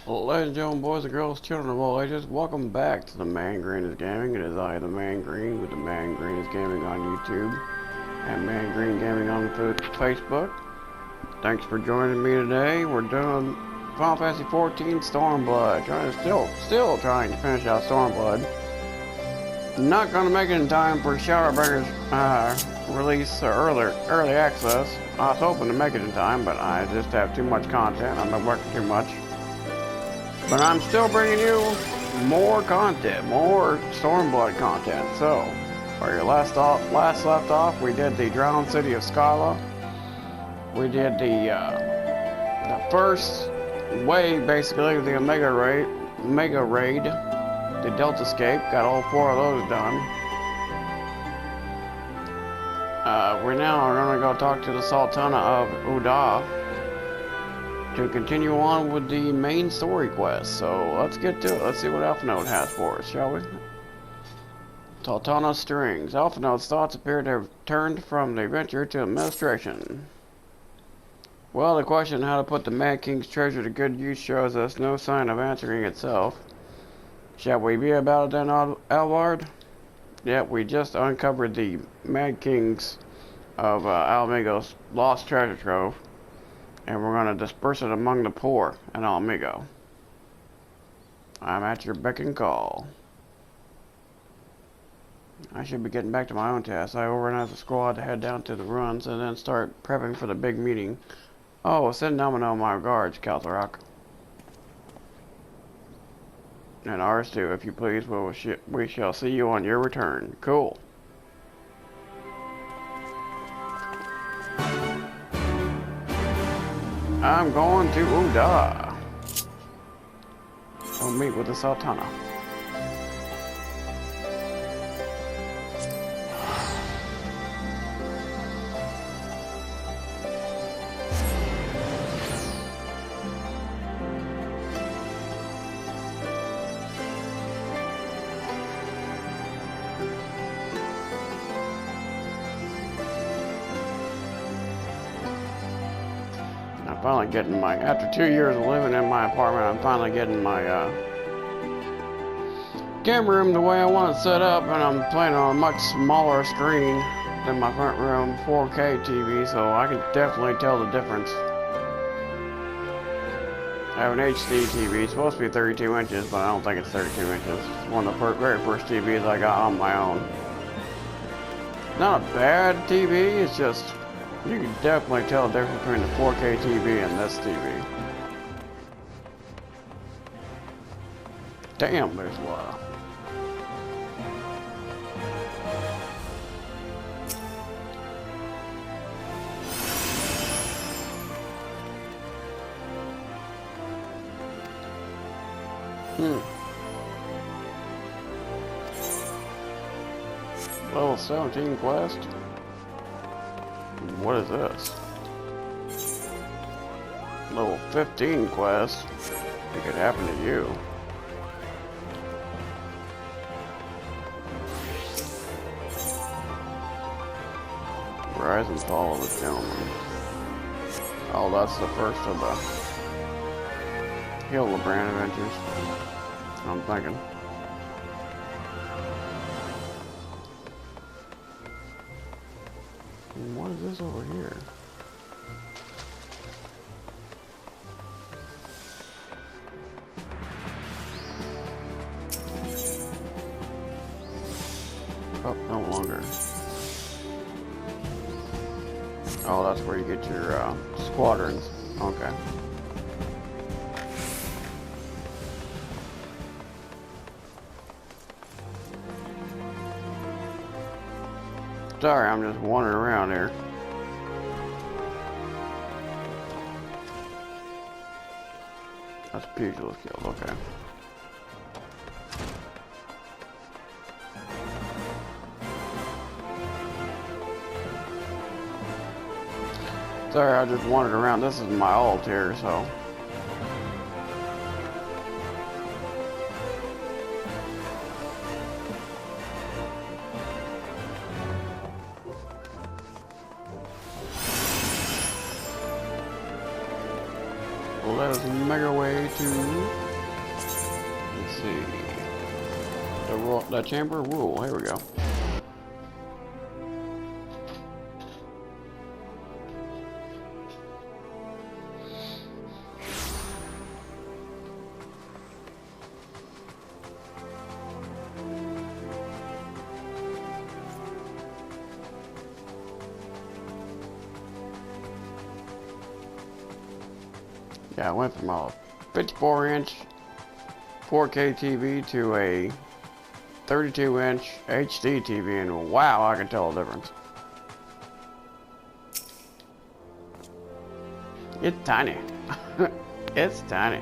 Ladies and gentlemen, boys and girls, children of all ages, welcome back to the Man Green is Gaming. It is I, the Man Green, with the Man Green is Gaming on YouTube and Man Green Gaming on Facebook. Thanks for joining me today. We're doing Final Fantasy XIV Stormblood. Still trying to finish out Stormblood. Not gonna make it in time for Shadowbringers release early access. I was hoping to make it in time, but I just have too much content. I've been working too much. But I'm still bringing you more content, more Stormblood content. So, for your last left off, we did the Drowned City of Scala. We did the first wave, basically, of the Mega Raid, the Delta Escape. Got all 4 of those done. We're now going to go talk to the Sultana of Uda to continue on with the main story quest. So let's get to it. Let's see what Alpha Note has for us, shall we? Sultana Strings. Alpha Note's thoughts appear to have turned from the adventure to administration. Well, the question how to put the Mad King's treasure to good use shows us no sign of answering itself. Shall we be about it then, Alvard? Yep, we just uncovered the Mad King's of Alamigo's lost treasure trove, and we're going to disperse it among the poor in Alamigo. I'm at your beck and call. I should be getting back to my own tasks. I organized the squad to head down to the ruins and then start prepping for the big meeting. Oh, send Domino my regards, Kaltharok. And ours too, if you please. We shall see you on your return. Cool. I'm going to Uda. I'll meet with the Sultana. Finally getting my, after 2 years of living in my apartment, I'm finally getting my camera room the way I want it set up, and I'm playing on a much smaller screen than my front room 4K TV, so I can definitely tell the difference. I have an HD TV, it's supposed to be 32 inches, but I don't think it's 32 inches. It's one of the very first TVs I got on my own. Not a bad TV, it's just, you can definitely tell the difference between the 4K TV and this TV. Damn, there's a lot. Level 17 quest? What is this? Level 15 quest? It could happen to you. Rise and fall of the gentleman. Oh, that's the first of the Hildebrand adventures. I'm thinking. What is this over here? Oh, no longer. Oh, that's where you get your squadrons. Okay. Sorry, I'm just wandering around here. That's pugilist guild, okay. Sorry, I just wandered around. This is my alt here, so. let us make our way to, let's see, the Chamber of Rule. Here we go. Yeah, I went from a 54-inch 4K TV to a 32-inch HD TV, and wow, I can tell the difference. It's tiny. It's tiny.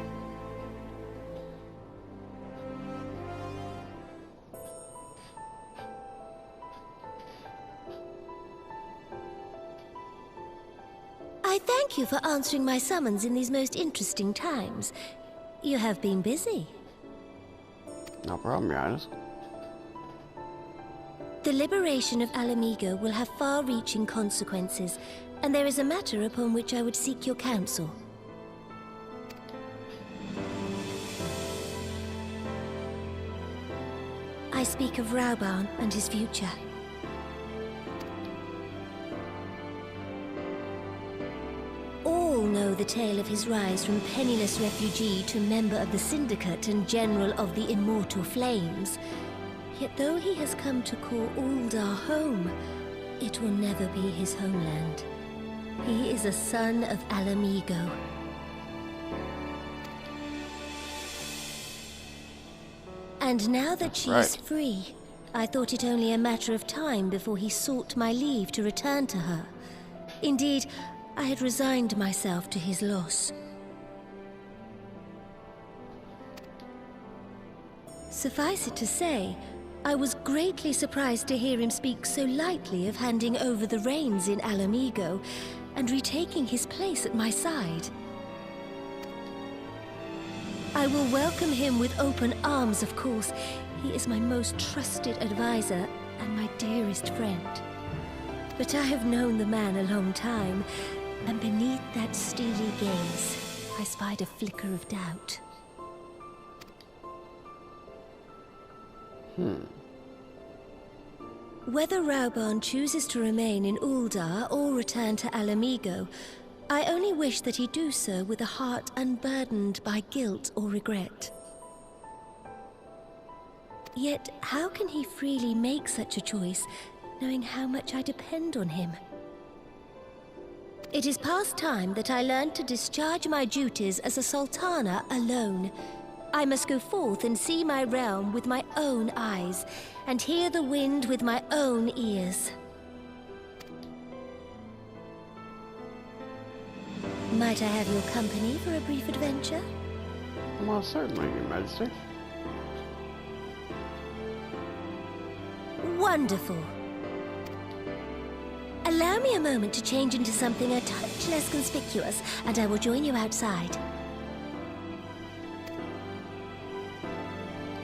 I thank you for answering my summons in these most interesting times. You have been busy. No problem, Your Highness. The liberation of Alamigo will have far-reaching consequences, and there is a matter upon which I would seek your counsel. I speak of Rauban and his future. All know the tale of his rise from penniless refugee to member of the Syndicate and General of the Immortal Flames. Yet though he has come to call Uldar home, it will never be his homeland. He is a son of Alamigo. And now that she is free, I thought it only a matter of time before he sought my leave to return to her. Indeed, I had resigned myself to his loss. Suffice it to say, I was greatly surprised to hear him speak so lightly of handing over the reins in Alamigo and retaking his place at my side. I will welcome him with open arms, of course. He is my most trusted advisor and my dearest friend. But I have known the man a long time, and beneath that steely gaze, I spied a flicker of doubt. Whether Rauban chooses to remain in Uldar or return to Alamigo, I only wish that he do so with a heart unburdened by guilt or regret. Yet, how can he freely make such a choice, knowing how much I depend on him? It is past time that I learned to discharge my duties as a sultana alone. I must go forth and see my realm with my own eyes, and hear the wind with my own ears. Might I have your company for a brief adventure? Well, certainly, Your Majesty. Wonderful. Allow me a moment to change into something a touch less conspicuous, and I will join you outside.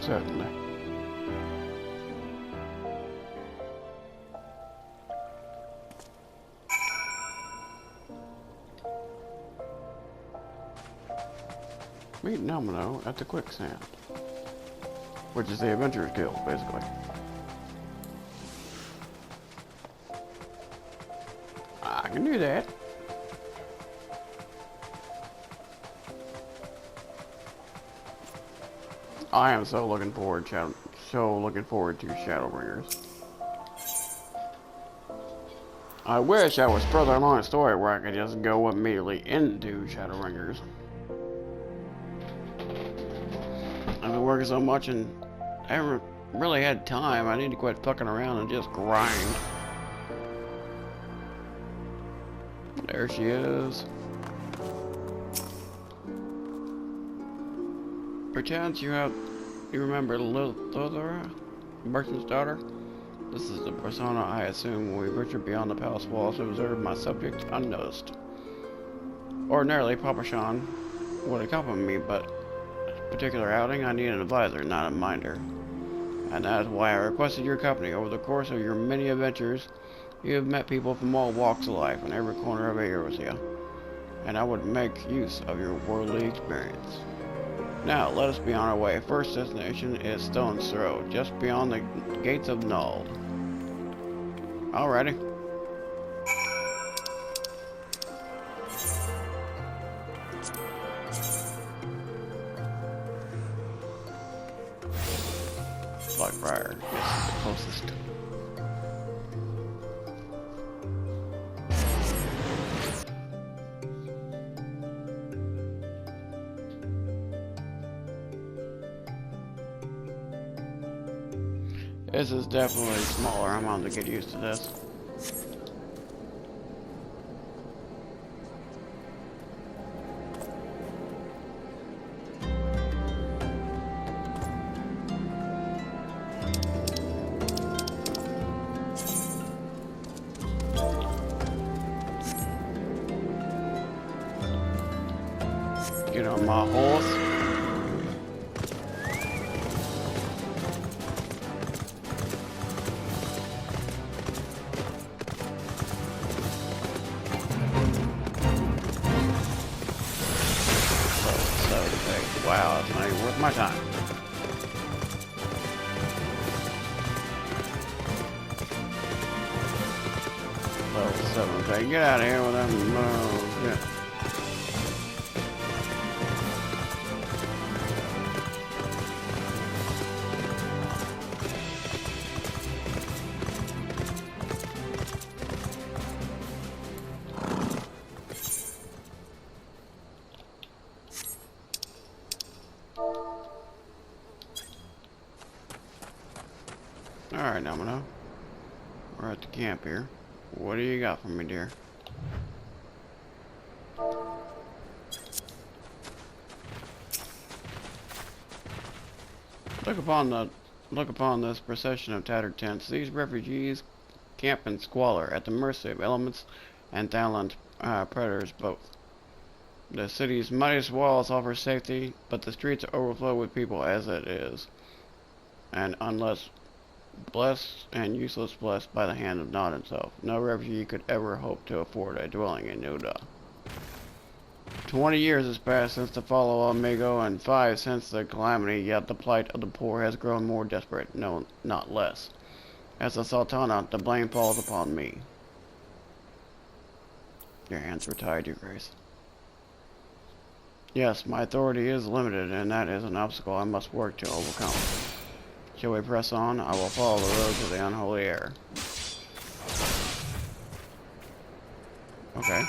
Certainly. Meet Nomino at the Quicksand, which is the Adventurers Guild, basically. I can do that. I am so looking forward to Shadowbringers. I wish I was further along the story where I could just go immediately into Shadowbringers. I've been working so much and I haven't really had time. I need to quit fucking around and just grind. There she is. Perchance you remember Lilithora, merchant's daughter? This is the persona I assume when we venture beyond the palace walls to observe my subject unnoticed. Ordinarily, Papa Sean would accompany me, but this particular outing I need an advisor, not a minder. And that is why I requested your company. Over the course of your many adventures, you have met people from all walks of life in every corner of Eorzea. and I would make use of your worldly experience. Now, let us be on our way. First destination is Stone's Throw, just beyond the gates of Null. Alrighty. Blackbriar is the closest. This is definitely smaller. I'm on to get used to this. Get on my horse. Wow, that's not even worth my time. Level 7, okay, get out of here with them. Yeah. Alright, Domino. We're at the camp here. What do you got for me, dear? Look upon this procession of tattered tents. These refugees camp in squalor, at the mercy of elements and talent predators both. The city's mightiest walls offer safety, but the streets overflow with people as it is. And unless blessed and useless blessed by the hand of Nod himself, no refugee could ever hope to afford a dwelling in Nuda. 20 years has passed since the fall of Amigo, and 5 since the calamity, yet the plight of the poor has grown more desperate, no, not less. As a Sultana, the blame falls upon me. Your hands were tied, Your Grace. Yes, my authority is limited, and that is an obstacle I must work to overcome. Shall we press on? I will follow the road to the unholy air. Okay.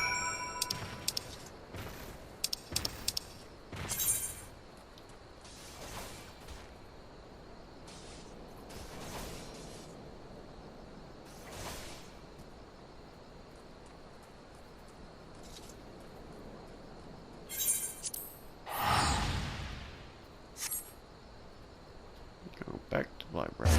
Back to Blackbriar.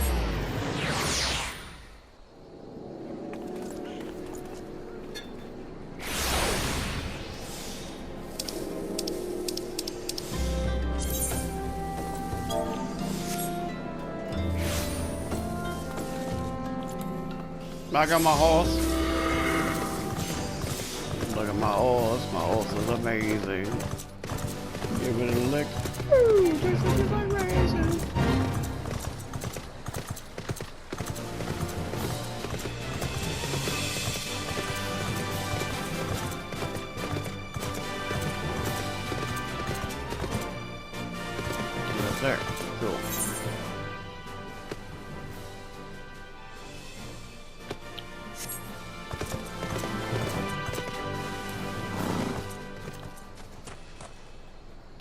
I got my horse. Look at my horse. My horse is amazing. Give it a lick. Ooh, this is like racing. There, cool.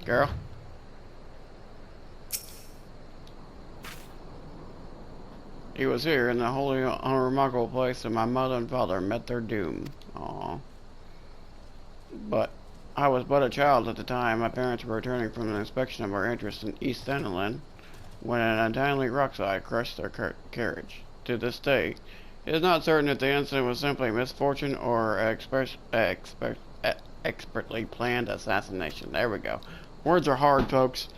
Girl. He was here in the holy, unremarkable place, and my mother and father met their doom. Aww. But I was but a child at the time. My parents were returning from an inspection of our interest in East Enderlin when an untimely rockslide crushed their carriage. To this day, it is not certain if the incident was simply misfortune or expertly planned assassination. There we go. Words are hard, folks.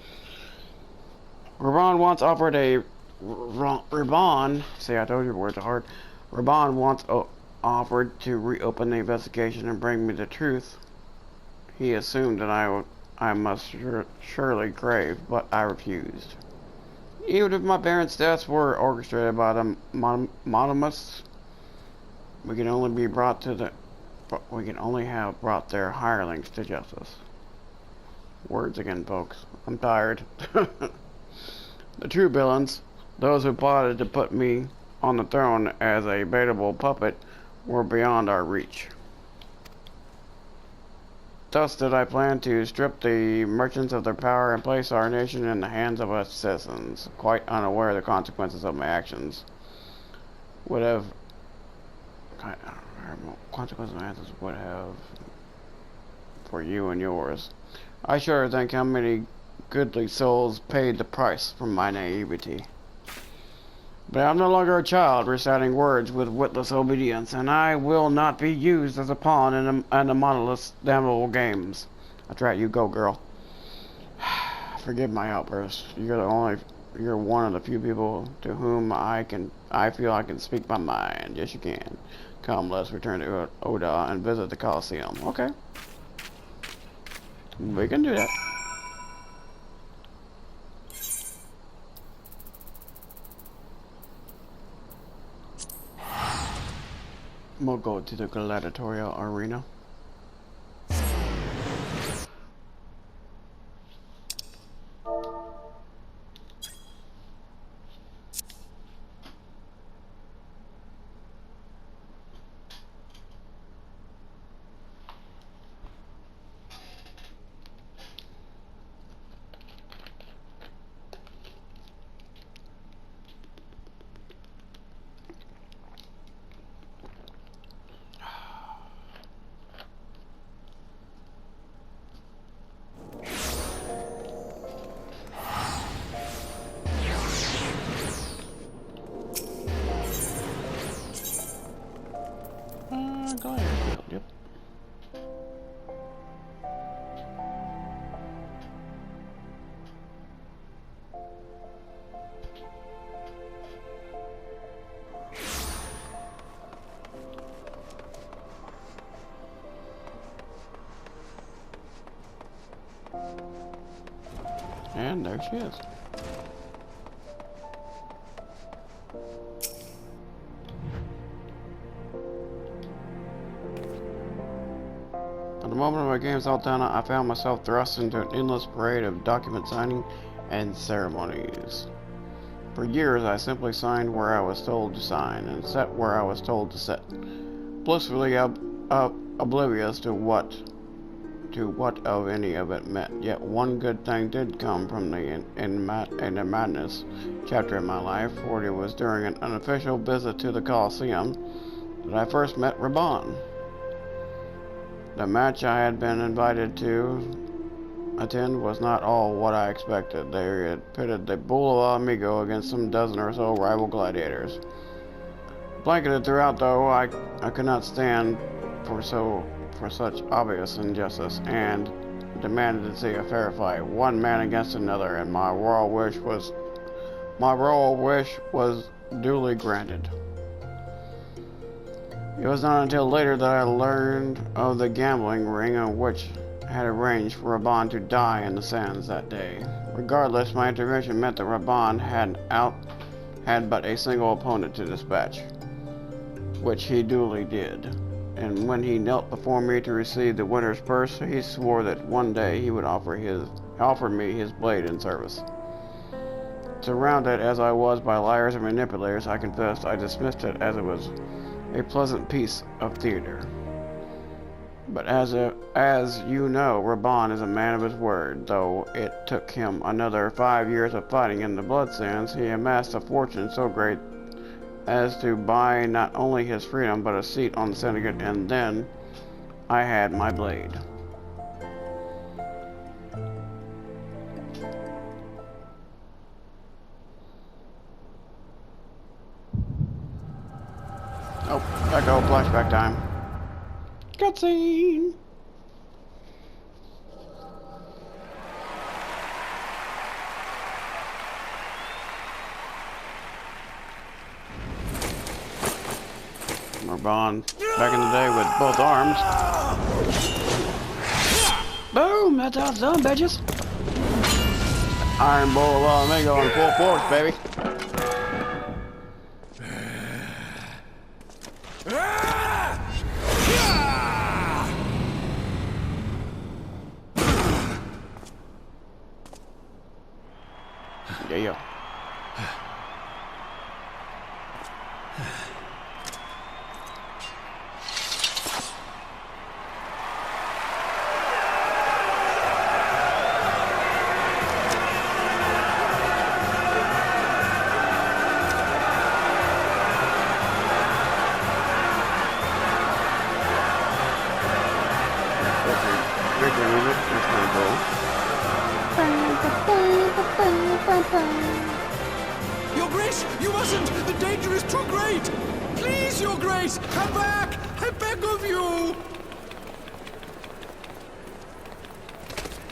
Raban once offered a... Raban... See, I told you words are hard. Raban once offered to reopen the investigation and bring me the truth. he assumed that I must surely crave, but I refused. Even if my parents' deaths were orchestrated by the monomus, we can only have brought their hirelings to justice. Words again, folks. I'm tired. The true villains, those who plotted to put me on the throne as a baitable puppet, were beyond our reach. Thus did I plan to strip the merchants of their power and place our nation in the hands of us citizens, quite unaware of the consequences of my actions. Would have for you and yours. I sure think how many goodly souls paid the price for my naivety. But I'm no longer a child reciting words with witless obedience, and I will not be used as a pawn in the monolith's damnable games. That's right, you go, girl. Forgive my outburst. You're one of the few people to whom I feel I can speak my mind. Yes, you can. Come, let's return to Oda and visit the Colosseum. Okay. We can do that. We'll go to the gladiatorial arena. Go ahead. Yep. And there she is. At the moment of my game's all done, I found myself thrust into an endless parade of document signing and ceremonies. For years, I simply signed where I was told to sign and sat where I was told to sit, blissfully oblivious to what of any of it meant. Yet one good thing did come from the madness chapter in my life, for it was during an unofficial visit to the Colosseum that I first met Raban. The match I had been invited to attend was not all what I expected. They had pitted the bull of Amigo against some dozen or so rival gladiators. Blanketed throughout, though, I could not stand for such obvious injustice, and demanded to see a fair fight, one man against another, and my royal wish was duly granted. It was not until later that I learned of the gambling ring on which had arranged for Raban to die in the sands that day. Regardless, my intervention meant that Raban had but a single opponent to dispatch, which he duly did. And when he knelt before me to receive the winner's purse, he swore that one day he would offer me his blade in service. Surrounded as I was by liars and manipulators, I confessed I dismissed it as it was a pleasant piece of theater. But as you know, Raban is a man of his word. Though it took him another 5 years of fighting in the blood sands, he amassed a fortune so great as to buy not only his freedom but a seat on the syndicate, and then I had my blade. Oh, echo, flashback time. Cutscene! Raban, back in the day with both arms. Boom! That's how it's done, bitches. Iron Bull of Amigo on full force, baby. Yeah. Victory music, that's kind of cool. Your Grace, you mustn't! The danger is too great! Please, Your Grace, come back! I beg of you!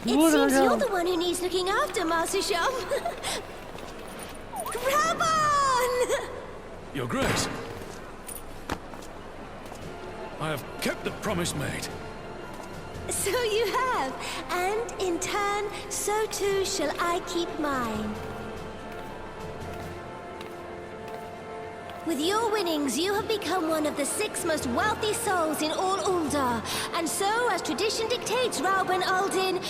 It seems you're the one who needs looking after, Master Sham. Grab on! Your Grace, I have kept the promise made. So you have, and in turn, so too shall I keep mine. With your winnings, you have become one of the 6 most wealthy souls in all Ul'dah. And so, as tradition dictates, Rauben Aldin,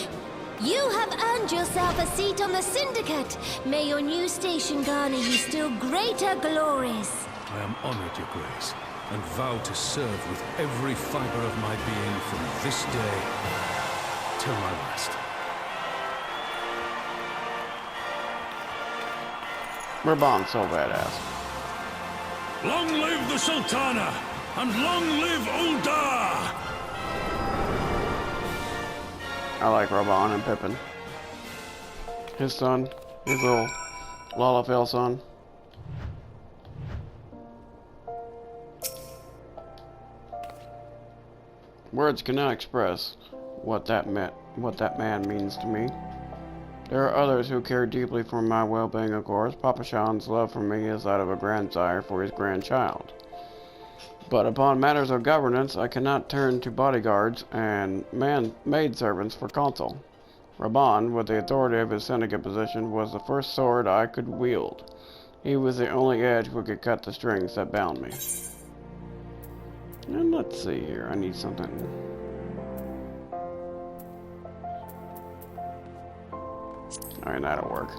you have earned yourself a seat on the Syndicate. May your new station garner you still greater glories. I am honored, Your Grace, and vow to serve with every fiber of my being from this day till my last. Raban's so badass. Long live the Sultana, and long live Ul'dah! I like Raban and Pippin. His son, his little Lalafell son. Words cannot express what that man means to me. There are others who care deeply for my well-being, of course. Papa Shan's love for me is that of a grandsire for his grandchild. But upon matters of governance, I cannot turn to bodyguards and maidservants for counsel. Raban, with the authority of his syndicate position, was the first sword I could wield. He was the only edge who could cut the strings that bound me. And let's see here, I need something. Alright, that'll work.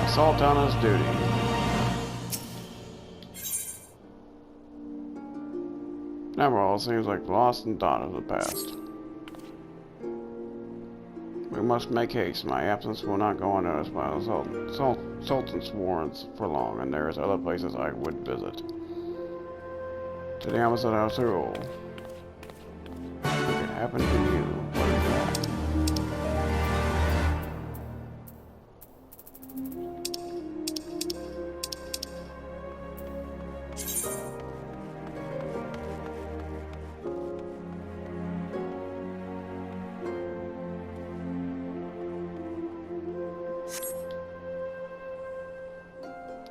Assault on his duty. Neverall seems like the lost and dawn of the past. We must make haste. My absence will not go unnoticed by the Sultan's warrants for long, and there is other places I would visit. To the opposite of Surul. What could happen to you? What is that?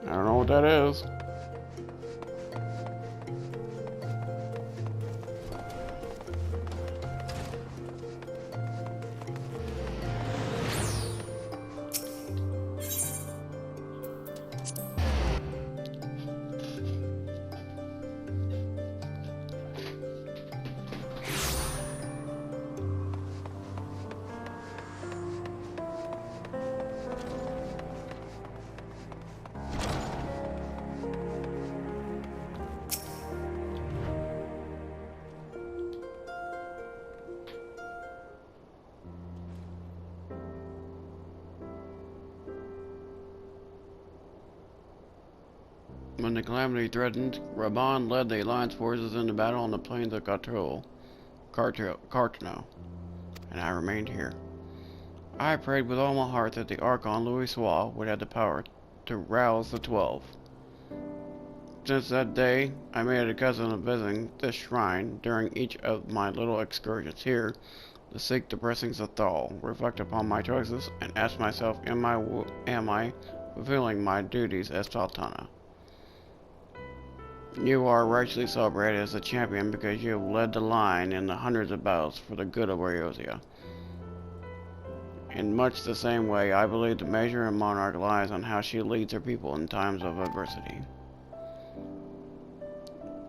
I don't know what that is. When the calamity threatened, Raban led the Alliance forces into battle on the plains of Cartno, and I remained here. I prayed with all my heart that the Archon Louis Soir would have the power to rouse the 12. Since that day, I made it a custom of visiting this shrine during each of my little excursions here to seek the blessings of Thal, reflect upon my choices, and ask myself, am I fulfilling my duties as Sultana? You are rightly celebrated as a champion because you have led the line in the hundreds of battles for the good of Eorzea. In much the same way, I believe the measure of a monarch lies on how she leads her people in times of adversity.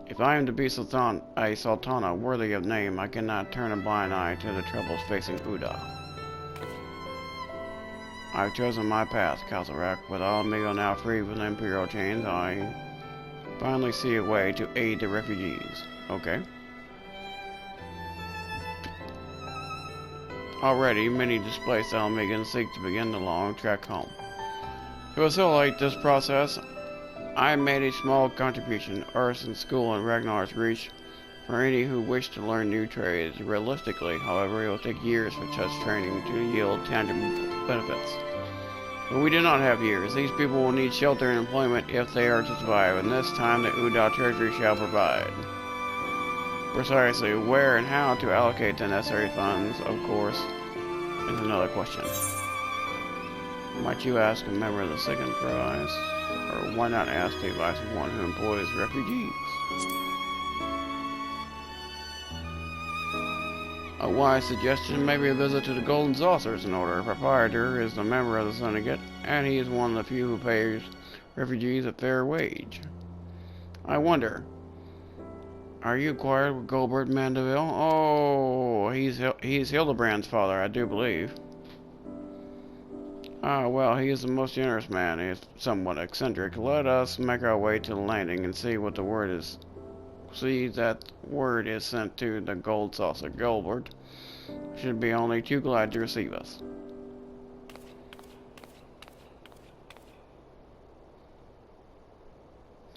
If I am to be a sultana worthy of name, I cannot turn a blind eye to the troubles facing Uda. I have chosen my path, Kalzarak. With Alamigo now free from the imperial chains, I finally see a way to aid the refugees. Okay. Already, many displaced Alamigans seek to begin the long trek home. To facilitate this process, I made a small contribution, Urson's school and Ragnar's Reach, for any who wish to learn new trades. Realistically, however, it will take years for such training to yield tangible benefits. But we do not have years. These people will need shelter and employment if they are to survive, and this time the Uda Treasury shall provide. Precisely where and how to allocate the necessary funds, of course, is another question. Might you ask a member of the second prize? Or why not ask the advice of one who employs refugees? A wise suggestion may be a visit to the Golden Saucers in order. Proprietor is a member of the syndicate, and he is one of the few who pays refugees a fair wage. I wonder, are you acquired with Gilbert Mandeville? Oh, he's Hildebrand's father, I do believe. Ah, well, he is the most generous man. He is somewhat eccentric. Let us make our way to the landing and see what the word is. See that word is sent to the Gold Saucer. Gilbert should be only too glad to receive us.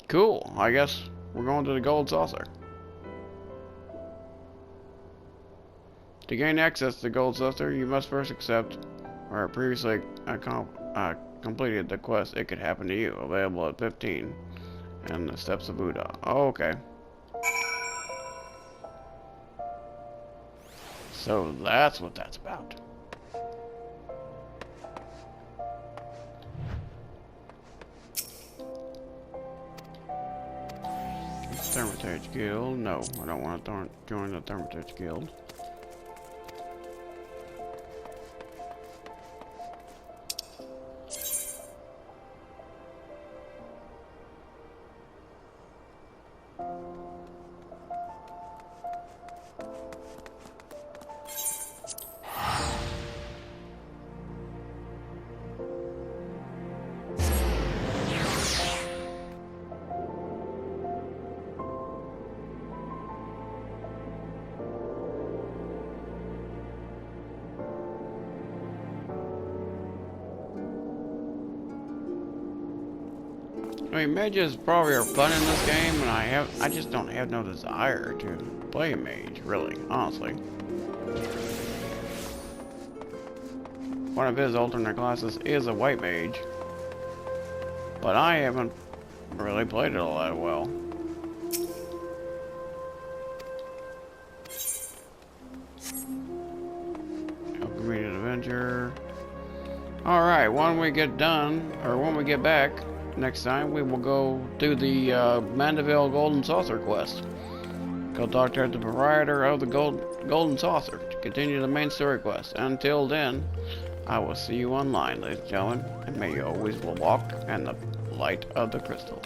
Cool. I guess we're going to the Gold Saucer. To gain access to the Gold Saucer, you must first accept or previously completed the quest It Could Happen to You, available at 15, and the Steps of Uda. Oh, okay. So that's what that's about. Thermitage Guild. No, I don't want to join the Thermitage Guild. I mean, mages probably are fun in this game, and I just don't have no desire to play a mage, really, honestly. One of his alternate classes is a white mage, but I haven't really played it all that well. Completed adventure. Alright, when we get done, or when we get back, next time we will go do the Mandeville Golden Saucer quest. Go talk to the proprietor of the Golden Saucer to continue the main story quest. Until then, I will see you online, ladies and gentlemen, and may you always walk in the light of the crystal.